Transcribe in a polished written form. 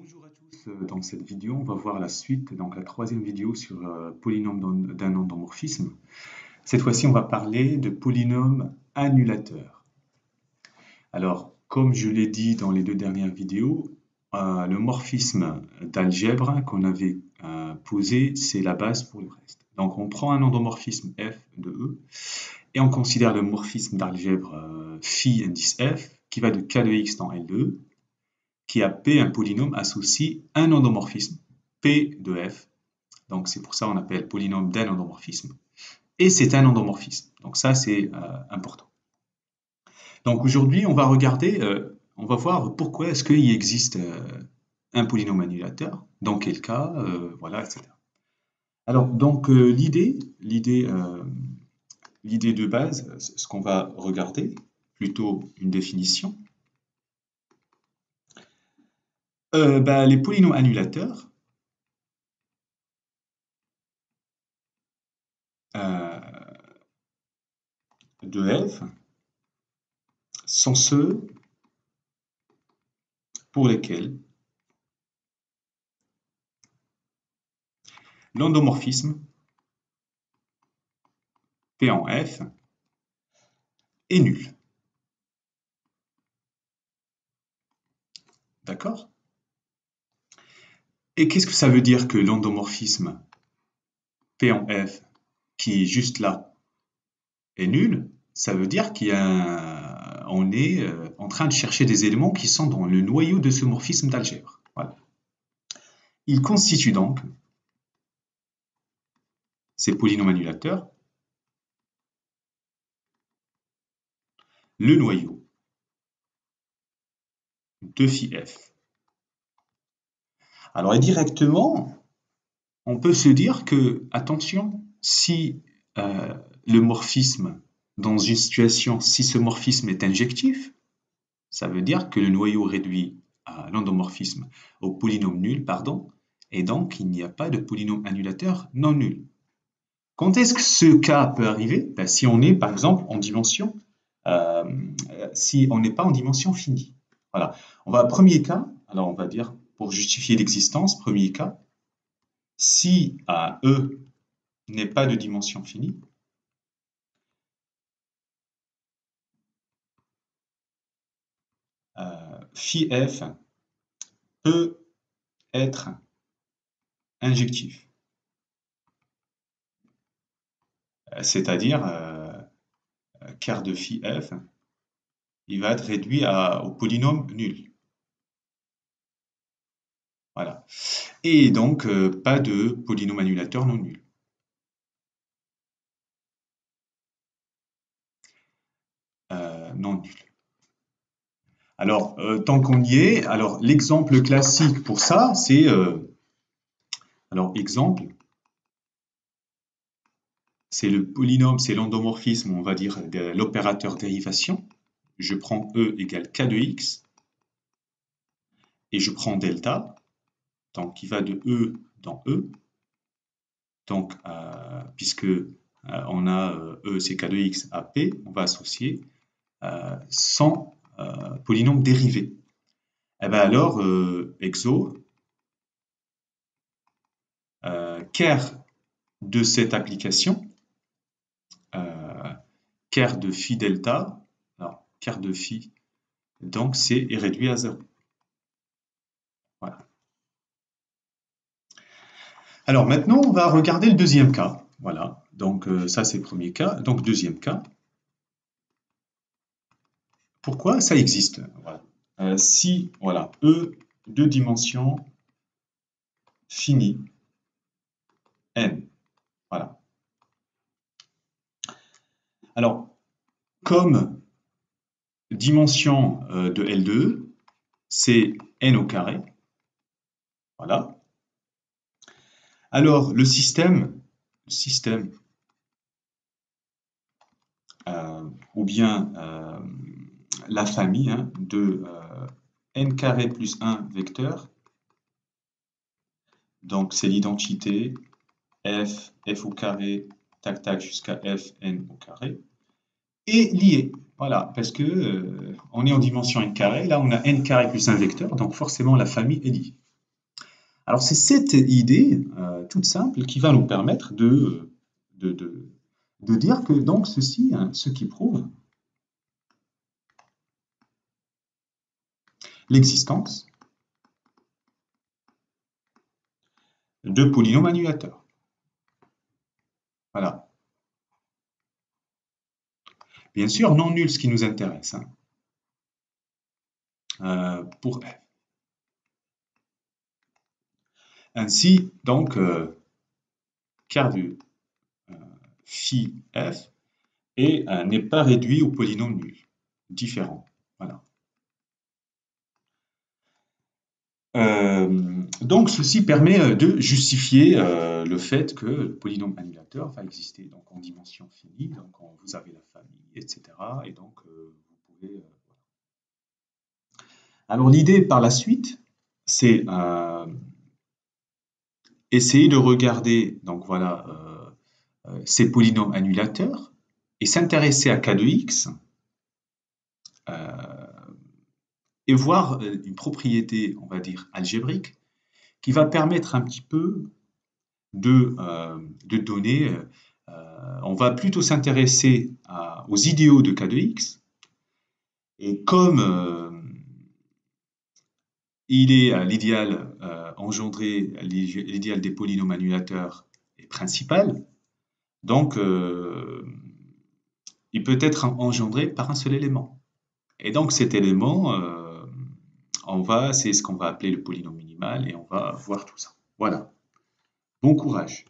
Bonjour à tous, dans cette vidéo on va voir la suite, donc la troisième vidéo sur polynôme d'un endomorphisme. Cette fois-ci on va parler de polynôme annulateur. Alors comme je l'ai dit dans les deux dernières vidéos, le morphisme d'algèbre qu'on avait posé, c'est la base pour le reste. Donc on prend un endomorphisme f de E et on considère le morphisme d'algèbre phi indice f qui va de k de x dans L de E, qui a P un polynôme associe un endomorphisme, P de f. Donc c'est pour ça qu'on appelle polynôme d'un endomorphisme. Et c'est un endomorphisme. Donc ça c'est important. Donc aujourd'hui on va regarder, on va voir pourquoi est-ce qu'il existe un polynôme annulateur, dans quel cas, voilà, etc. Alors donc l'idée de base, ce qu'on va regarder, plutôt une définition. Les polynômes annulateurs de f sont ceux pour lesquels l'endomorphisme P en f est nul. D'accord? Et qu'est-ce que ça veut dire que l'endomorphisme P en f, qui est juste là, est nul? Ça veut dire qu'on est en train de chercher des éléments qui sont dans le noyau de ce morphisme d'algèbre. Voilà. Il constitue donc ces polynômes annulateurs le noyau de phi f. Alors, indirectement, on peut se dire que, attention, si le morphisme, dans une situation, si ce morphisme est injectif, ça veut dire que le noyau réduit à l'endomorphisme au polynôme nul, pardon, et donc il n'y a pas de polynôme annulateur non nul. Quand est-ce que ce cas peut arriver? Si on est, par exemple, en dimension, si on n'est pas en dimension finie. Voilà. Premier cas, alors on va dire, pour justifier l'existence, premier cas, si E n'est pas de dimension finie, phi f peut être injectif. C'est-à-dire, quart de phi f, il va être réduit au polynôme nul. Voilà. Et donc, pas de polynôme annulateur non nul. Non nul. Alors, tant qu'on y est, alors l'exemple classique pour ça, c'est... alors, exemple, c'est le polynôme, c'est l'endomorphisme, on va dire, de l'opérateur dérivation. Je prends E égale K de X, et je prends delta, donc qui va de E dans E. Donc, puisque on a E, c'est K de X à P, on va associer sans polynôme dérivé. Et bien alors, exo, ker de cette application, ker de phi delta, alors ker de phi, donc est réduit à 0. Voilà. Alors maintenant, on va regarder le deuxième cas. Voilà, donc ça c'est le premier cas. Donc deuxième cas. Pourquoi ça existe? Voilà. Si, voilà, E, deux dimensions, fini, n. Voilà. Alors, comme dimension de L de E, c'est n au carré. Voilà. Alors, le système ou bien la famille de n carré plus 1 vecteur, donc c'est l'identité f au carré, tac tac jusqu'à f n au carré, est liée. Voilà, parce que on est en dimension n carré, là on a n carré plus un vecteur, donc forcément la famille est liée. Alors c'est cette idée toute simple qui va nous permettre de, de- de dire que donc ceci, hein, ce qui prouve l'existence de polynômes annulateurs. Voilà. Bien sûr, non nul ce qui nous intéresse, hein, pour f. Ainsi, donc, quart de phi f n'est pas réduit au polynôme nul, différent. Voilà. Donc, ceci permet de justifier le fait que le polynôme annulateur va exister donc en dimension finie, donc vous avez la famille, etc. Et donc, vous pouvez. Alors, l'idée par la suite, c'est essayer de regarder donc voilà ces polynômes annulateurs et s'intéresser à k de x et voir une propriété, on va dire, algébrique qui va permettre un petit peu de donner, on va plutôt s'intéresser aux idéaux de k de x, et comme il est l'idéal engendré, l'idéal des polynômes annulateurs est principal, donc il peut être engendré par un seul élément. Et donc cet élément, c'est ce qu'on va appeler le polynôme minimal, et on va voir tout ça. Voilà. Bon courage.